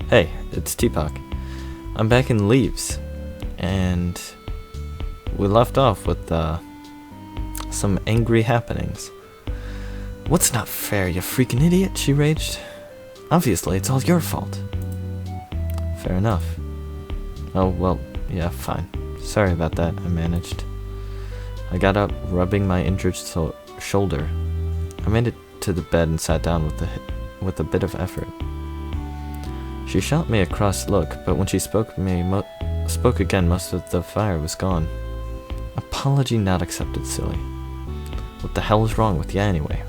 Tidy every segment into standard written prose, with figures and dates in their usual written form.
Hey, it's Tpok. I'm back in Leaves, and we left off with some angry happenings. What's not fair, you freaking idiot? She raged. Obviously, it's all your fault. Fair enough. Oh, well, yeah, fine. Sorry about that, I managed. I got up, rubbing my injured shoulder. I made it to the bed and sat down with a bit of effort. She shot me a cross look, but when she spoke again, most of the fire was gone. Apology not accepted, silly. What the hell is wrong with you anyway?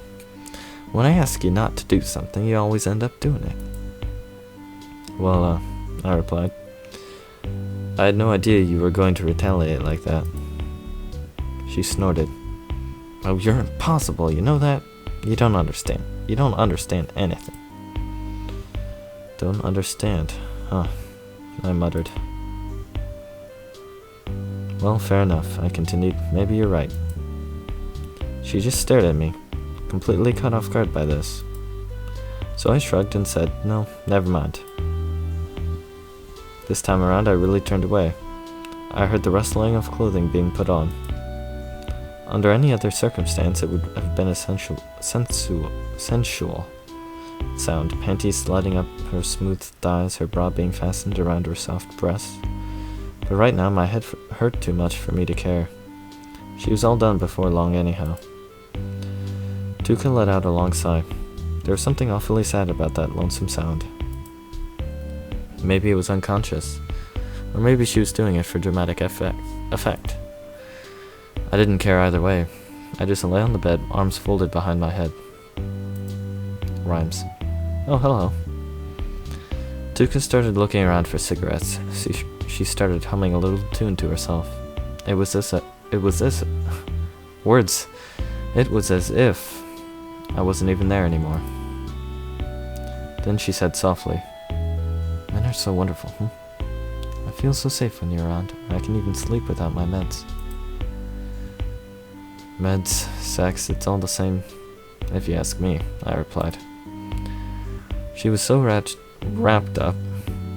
When I ask you not to do something, you always end up doing it. Well, I replied. I had no idea you were going to retaliate like that. She snorted. Oh, you're impossible, you know that? You don't understand. You don't understand anything. Don't understand, huh? I muttered. Well, fair enough, I continued. Maybe you're right. She just stared at me, completely caught off guard by this. So I shrugged and said, no, never mind. This time around, I really turned away. I heard the rustling of clothing being put on. Under any other circumstance, it would have been a sensual sound, panties sliding up her smooth thighs, her bra being fastened around her soft breasts. But right now, my head hurt too much for me to care. She was all done before long anyhow. Touka let out a long sigh. There was something awfully sad about that lonesome sound. Maybe it was unconscious, or maybe she was doing it for dramatic effect. I didn't care either way. I just lay on the bed, arms folded behind my head. Rhymes. Oh, hello. Touka started looking around for cigarettes. She started humming a little tune to herself. It was as if I wasn't even there anymore. Then she said softly, "Men are so wonderful, I feel so safe when you're around. I can even sleep without my meds." Meds, sex, it's all the same, if you ask me, I replied. She was so wrapped up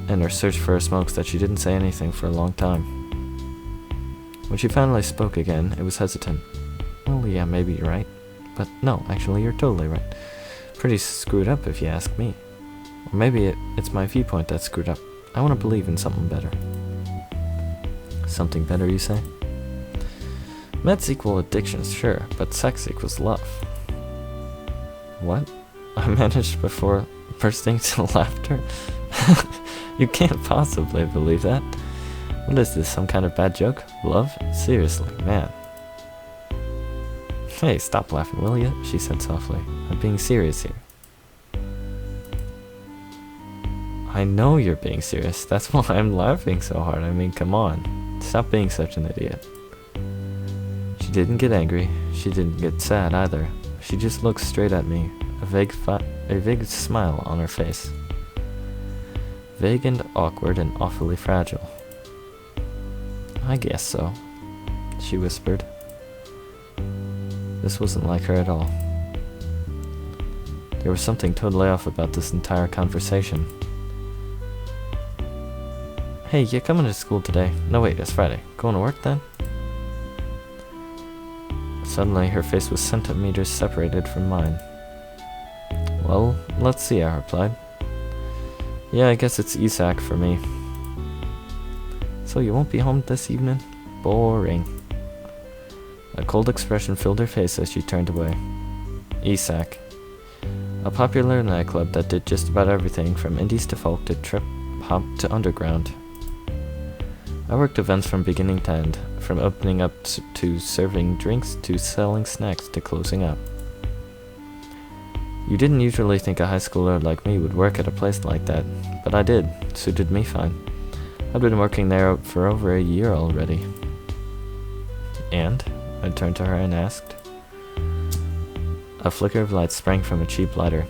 in her search for her smokes that she didn't say anything for a long time. When she finally spoke again, it was hesitant. Well, yeah, maybe you're right. But no, actually, you're totally right. Pretty screwed up if you ask me. Or maybe it's my viewpoint that's screwed up. I want to believe in something better. Something better, you say? Meds equal addictions, sure, but sex equals love. What? I managed before bursting into laughter. You can't possibly believe that. What is this, some kind of bad joke? Love? Seriously, man. Hey, stop laughing, will you? She said softly. I'm being serious here. I know you're being serious. That's why I'm laughing so hard. I mean, come on. Stop being such an idiot. She didn't get angry. She didn't get sad either. She just looked straight at me, a vague smile on her face. Vague and awkward and awfully fragile. I guess so, she whispered. This wasn't like her at all. There was something totally off about this entire conversation. Hey, you coming to school today? No, wait, it's Friday. Going to work then? Suddenly, her face was centimeters separated from mine. Well, let's see, I replied. Yeah, I guess it's ESAC for me. So you won't be home this evening? Boring. A cold expression filled her face as she turned away. ESAC. A popular nightclub that did just about everything from indies to folk to trip-hop to underground. I worked events from beginning to end, from opening up to serving drinks to selling snacks to closing up. You didn't usually think a high schooler like me would work at a place like that, but I did. Suited me fine. I'd been working there for over a year already. And? I turned to her and asked. A flicker of light sprang from a cheap lighter.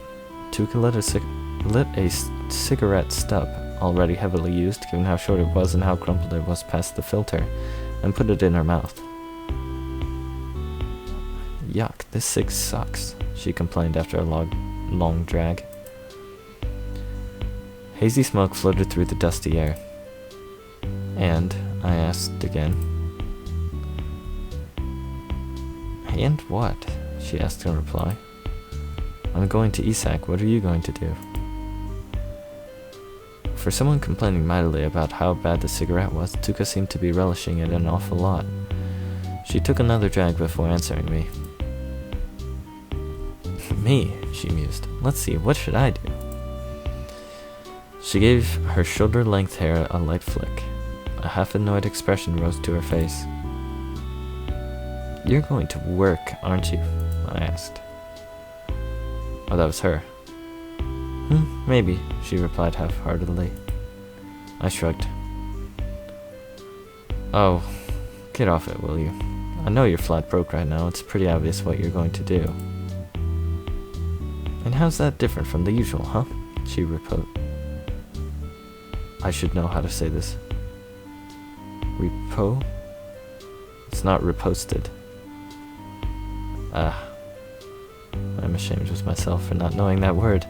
Touka lit a cigarette stub, already heavily used given how short it was and how crumpled it was past the filter, and put it in her mouth. Yuck, this cig sucks, she complained after a long drag. Hazy smoke floated through the dusty air. And I asked again. And what? She asked in reply. I'm going to Isak. What are you going to do? For someone complaining mightily about how bad the cigarette was, Touka seemed to be relishing it an awful lot. She took another drag before answering me. Me, she mused. Let's see, what should I do? She gave her shoulder-length hair a light flick. A half-annoyed expression rose to her face. You're going to work, aren't you? I asked. Oh, that was her. Maybe, she replied half-heartedly. I shrugged. Oh, get off it, will you? I know you're flat broke right now. It's pretty obvious what you're going to do. And how's that different from the usual, huh? She I should know how to say this. Repo? It's not reposted. I'm ashamed of myself for not knowing that word.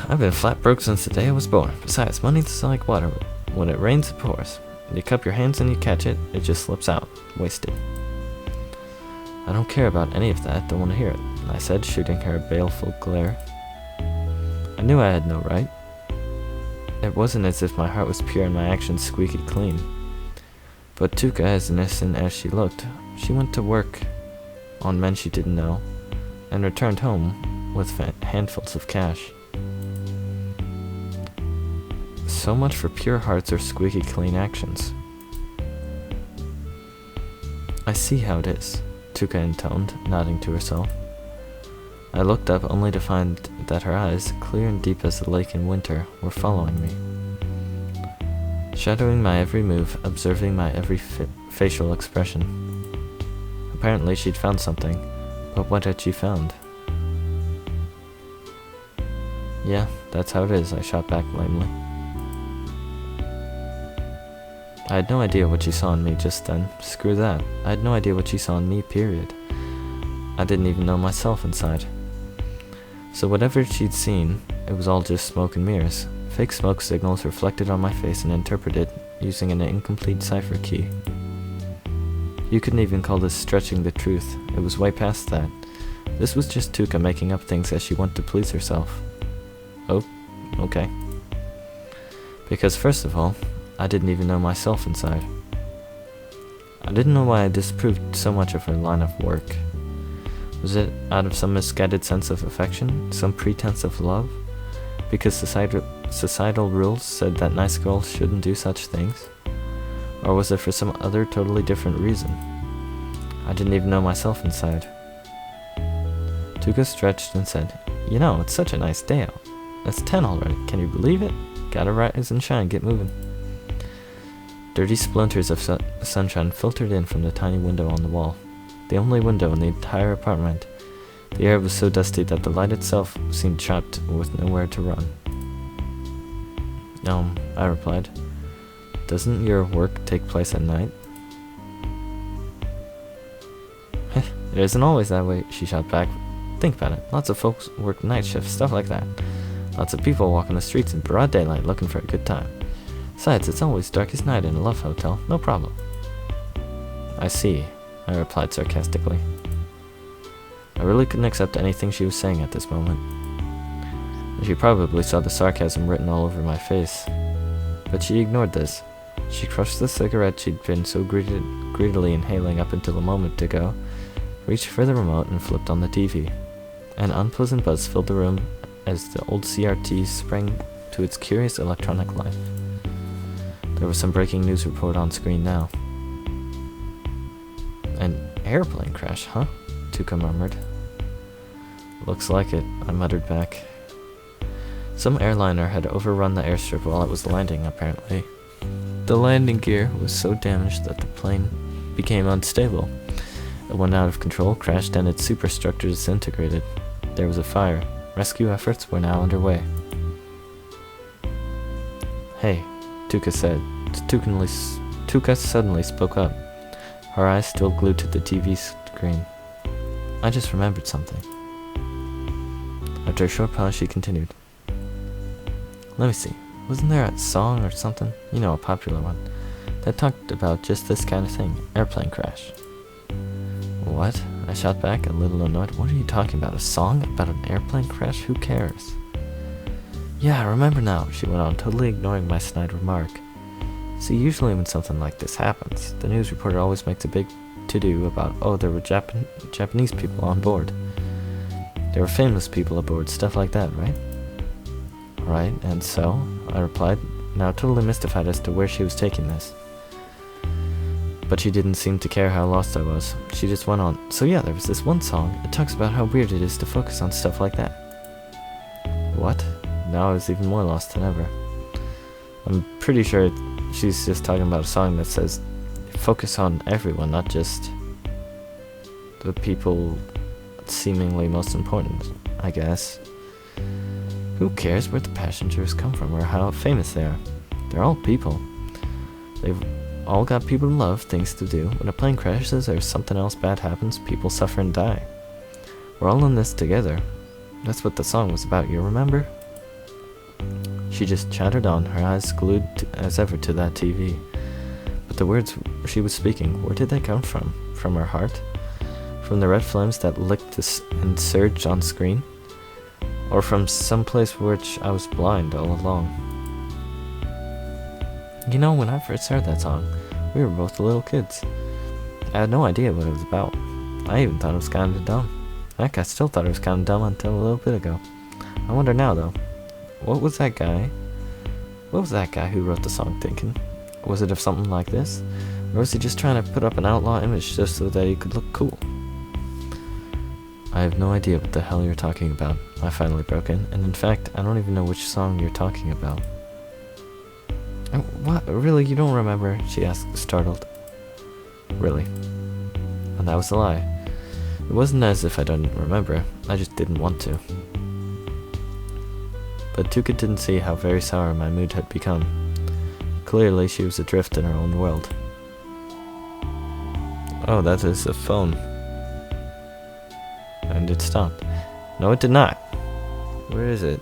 I've been flat broke since the day I was born. Besides, money's like water. When it rains, it pours. You cup your hands and you catch it, it just slips out. Wasted. I don't care about any of that. Don't want to hear it, I said, shooting her a baleful glare. I knew I had no right. It wasn't as if my heart was pure and my actions squeaky clean. But Touka, as innocent as she looked, she went to work on men she didn't know, and returned home with handfuls of cash. So much for pure hearts or squeaky clean actions. I see how it is, Touka intoned, nodding to herself. I looked up only to find that her eyes, clear and deep as the lake in winter, were following me. Shadowing my every move, observing my every facial expression. Apparently she'd found something, but what had she found? Yeah, that's how it is, I shot back lamely. I had no idea what she saw in me just then. Screw that. I had no idea what she saw in me, period. I didn't even know myself inside. So whatever she'd seen, it was all just smoke and mirrors. Fake smoke signals reflected on my face and interpreted using an incomplete cipher key. You couldn't even call this stretching the truth. It was way past that. This was just Touka making up things as she wanted to please herself. Oh, okay. Because first of all, I didn't even know myself inside. I didn't know why I disapproved so much of her line of work. Was it out of some misguided sense of affection? Some pretense of love? Because societal rules said that nice girls shouldn't do such things? Or was it for some other totally different reason? I didn't even know myself inside. Touka stretched and said, You know, it's such a nice day out. It's 10 already, can you believe it? Gotta rise and shine, get moving. Dirty splinters of sunshine filtered in from the tiny window on the wall. The only window in the entire apartment. The air was so dusty that the light itself seemed trapped with nowhere to run. I replied. Doesn't your work take place at night? It isn't always that way, she shot back. Think about it. Lots of folks work night shifts, stuff like that. Lots of people walk on the streets in broad daylight looking for a good time. Besides, it's always dark as night in a love hotel, no problem. I see, I replied sarcastically. I really couldn't accept anything she was saying at this moment. And she probably saw the sarcasm written all over my face. But she ignored this. She crushed the cigarette she'd been so greedily inhaling up until a moment ago, reached for the remote and flipped on the TV. An unpleasant buzz filled the room as the old CRT sprang to its curious electronic life. There was some breaking news report on screen now. An airplane crash, huh? Touka murmured. Looks like it, I muttered back. Some airliner had overrun the airstrip while it was landing, apparently. The landing gear was so damaged that the plane became unstable. It went out of control, crashed, and its superstructure disintegrated. There was a fire. Rescue efforts were now underway. Hey, Touka said. Touka suddenly spoke up, her eyes still glued to the TV screen. I just remembered something. After a short pause, she continued. Let me see. Wasn't there a song or something? You know, a popular one. That talked about just this kind of thing. Airplane crash. What? I shot back, a little annoyed. What are you talking about? A song about an airplane crash? Who cares? Yeah, I remember now, she went on, totally ignoring my snide remark. See, usually when something like this happens, the news reporter always makes a big to-do about, oh, there were Japanese people on board. There were famous people aboard, stuff like that, right? Right, and so, I replied, now totally mystified as to where she was taking this. But she didn't seem to care how lost I was. She just went on, so yeah, there was this one song, it talks about how weird it is to focus on stuff like that. What? Now I was even more lost than ever. I'm pretty sure she's just talking about a song that says, focus on everyone, not just the people seemingly most important, I guess. Who cares where the passengers come from or how famous they are? They're all people. They've all got people to love, things to do. When a plane crashes or something else bad happens, people suffer and die. We're all in this together. That's what the song was about, you remember? She just chattered on, her eyes glued as ever to that TV. But the words she was speaking, where did they come from? From her heart? From the red flames that licked and surged on screen? Or from some place which I was blind all along? You know, when I first heard that song, we were both little kids. I had no idea what it was about. I even thought it was kind of dumb. Heck, I still thought it was kind of dumb until a little bit ago. I wonder now, though. What was that guy who wrote the song thinking? Was it of something like this? Or was he just trying to put up an outlaw image just so that he could look cool? I have no idea what the hell you're talking about, I finally broke in, and in fact, I don't even know which song you're talking about. What? Really? You don't remember? She asked, startled. Really? And that was a lie. It wasn't as if I didn't remember, I just didn't want to. But Touka didn't see how very sour my mood had become. Clearly, she was adrift in her own world. Oh, that is the phone. And it stopped. No, it did not. Where is it?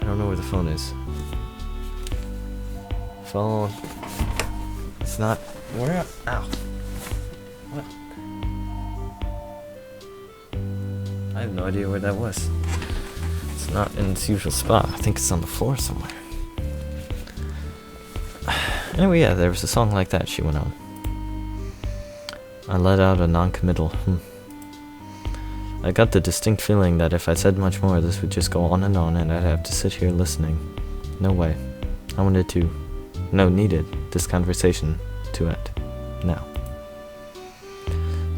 I don't know where the phone is. Phone. It's not. Where? Ow. What? I have no idea where that was. It's not in its usual spot. I think it's on the floor somewhere. Anyway, yeah, there was a song like that, she went on. I let out a non-committal I got the distinct feeling that if I said much more, this would just go on and I'd have to sit here listening. No way. I needed this conversation to end. Now.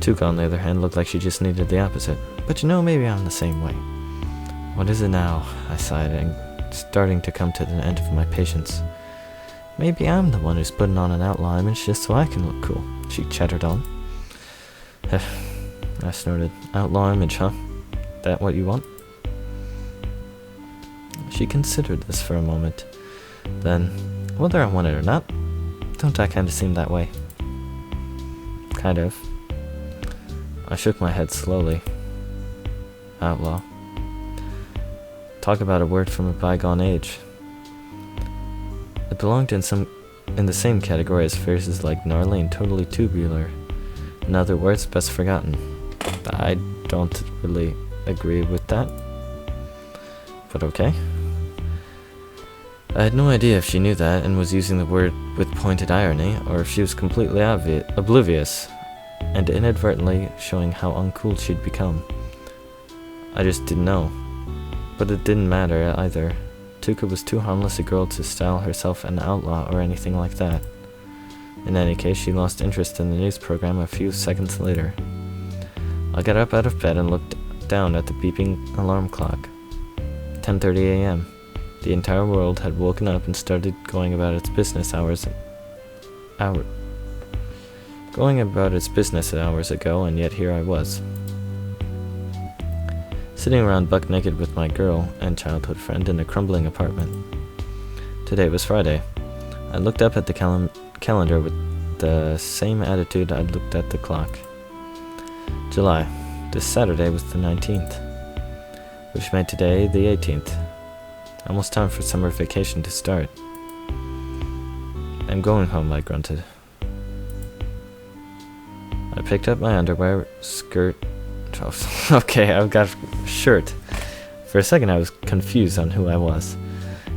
Touka, on the other hand, looked like she just needed the opposite. But you know, maybe I'm the same way. What is it now? I sighed, and starting to come to the end of my patience. Maybe I'm the one who's putting on an outlaw image just so I can look cool, she chattered on. I snorted. Outlaw image, huh? That what you want? She considered this for a moment. Then, whether I want it or not, don't I kind of seem that way? Kind of. I shook my head slowly. Outlaw. Talk about a word from a bygone age. It belonged in the same category as phrases like gnarly and totally tubular. In other words, best forgotten. I don't really agree with that. But okay. I had no idea if she knew that and was using the word with pointed irony, or if she was completely oblivious, and inadvertently showing how uncool she'd become. I just didn't know. But it didn't matter either. Touka was too harmless a girl to style herself an outlaw or anything like that. In any case, she lost interest in the news program a few seconds later. I got up out of bed and looked down at the beeping alarm clock. 10:30 a.m. The entire world had woken up and started going about its business hours ago, and yet here I was. Sitting around buck naked with my girl and childhood friend in a crumbling apartment. Today was Friday. I looked up at the calendar with the same attitude I'd looked at the clock. July. This Saturday was the 19th, which made today the 18th. Almost time for summer vacation to start. I'm going home, I grunted. I picked up my underwear, skirt... okay, I've got a shirt. For a second I was confused on who I was.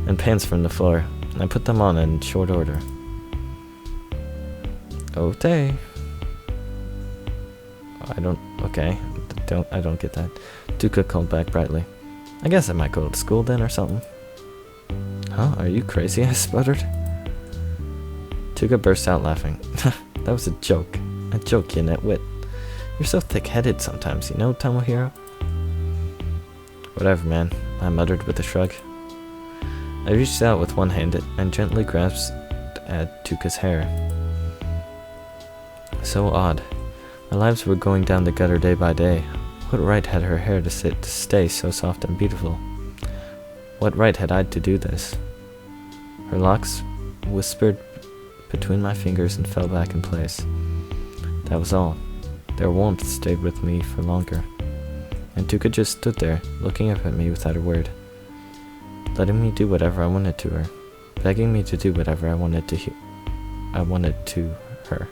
And pants from the floor. I put them on in short order. Okay. I don't get that. Touka called back brightly. I guess I might go to school then or something. Huh? Are you crazy? I sputtered. Touka burst out laughing. That was a joke. A joke, you nitwit. You're so thick-headed sometimes, you know, Tomohiro? Whatever, man, I muttered with a shrug. I reached out with one hand and gently grasped at Touka's hair. So odd. Our lives were going down the gutter day by day. What right had her hair to stay so soft and beautiful? What right had I to do this? Her locks whispered between my fingers and fell back in place. That was all. Their warmth stayed with me for longer. And Touka just stood there, looking up at me without a word. Letting me do whatever I wanted to her. Begging me to do whatever I wanted to her.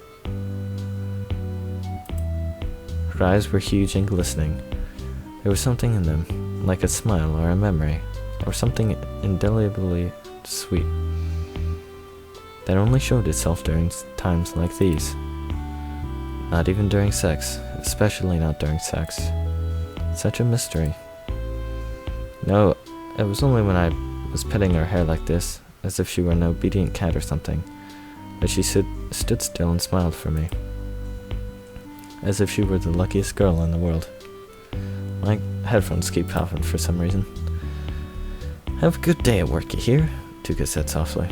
Her eyes were huge and glistening. There was something in them, like a smile or a memory, or something indelibly sweet, that only showed itself during times like these. Not even during sex, especially not during sex. Such a mystery. No, it was only when I was petting her hair like this, as if she were an obedient cat or something, that she stood still and smiled for me. As if she were the luckiest girl in the world. My headphones keep popping for some reason. Have a good day at work, you hear? Touka said softly.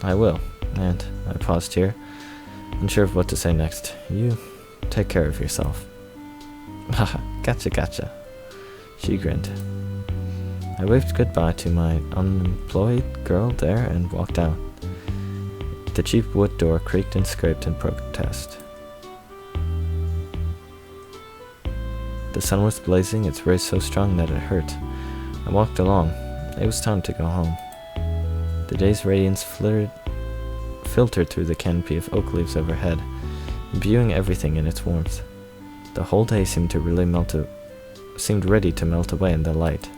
I will, and I paused here, unsure of what to say next. You take care of yourself. Haha, gotcha. She grinned. I waved goodbye to my unemployed girl there and walked out. The cheap wood door creaked and scraped in protest. The sun was blazing, its rays so strong that it hurt. I walked along. It was time to go home. The day's radiance filtered through the canopy of oak leaves overhead, imbuing everything in its warmth. The whole day seemed ready to melt away in the light.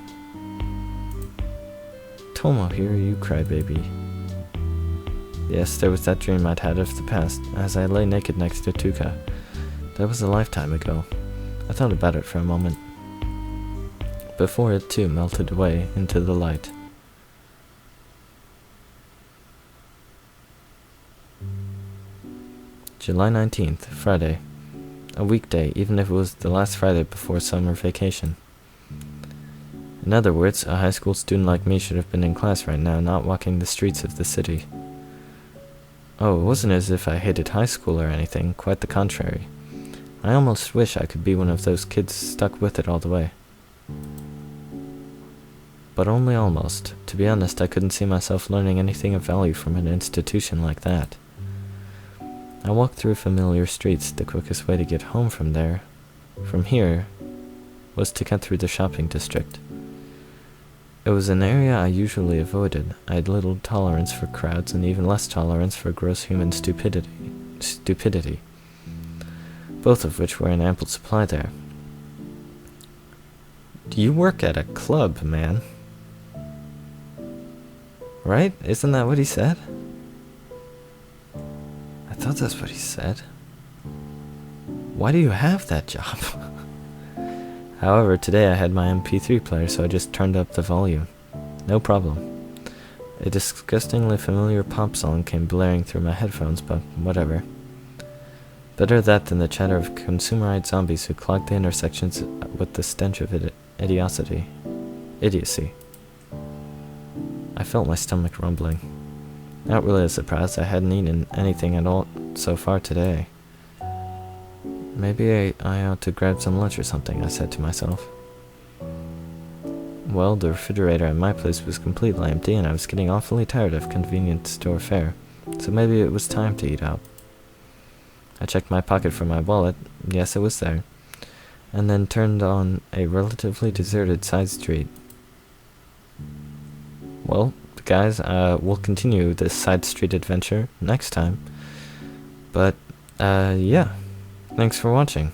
Tomohiro, you crybaby. Yes, there was that dream I'd had of the past, as I lay naked next to Touka. That was a lifetime ago. I thought about it for a moment, before it too melted away into the light. July 19th, Friday. A weekday, even if it was the last Friday before summer vacation. In other words, a high school student like me should have been in class right now, not walking the streets of the city. Oh, it wasn't as if I hated high school or anything, quite the contrary. I almost wish I could be one of those kids stuck with it all the way. But only almost. To be honest, I couldn't see myself learning anything of value from an institution like that. I walked through familiar streets. The quickest way to get home from here, was to cut through the shopping district. It was an area I usually avoided. I had little tolerance for crowds and even less tolerance for gross human stupidity. Both of which were in ample supply there. You work at a club, man. Right? Isn't that what he said? I thought that's what he said. Why do you have that job? However, today I had my MP3 player, so I just turned up the volume. No problem. A disgustingly familiar pop song came blaring through my headphones, but whatever. Better that than the chatter of consumerite zombies who clogged the intersections with the stench of idiocy. I felt my stomach rumbling. Not really a surprise, I hadn't eaten anything at all so far today. Maybe I ought to grab some lunch or something, I said to myself. Well, the refrigerator at my place was completely empty and I was getting awfully tired of convenience store fare, so maybe it was time to eat out. I checked my pocket for my wallet, yes it was there, and then turned on a relatively deserted side street. well, guys, we'll continue this side street adventure next time. But, yeah, thanks for watching.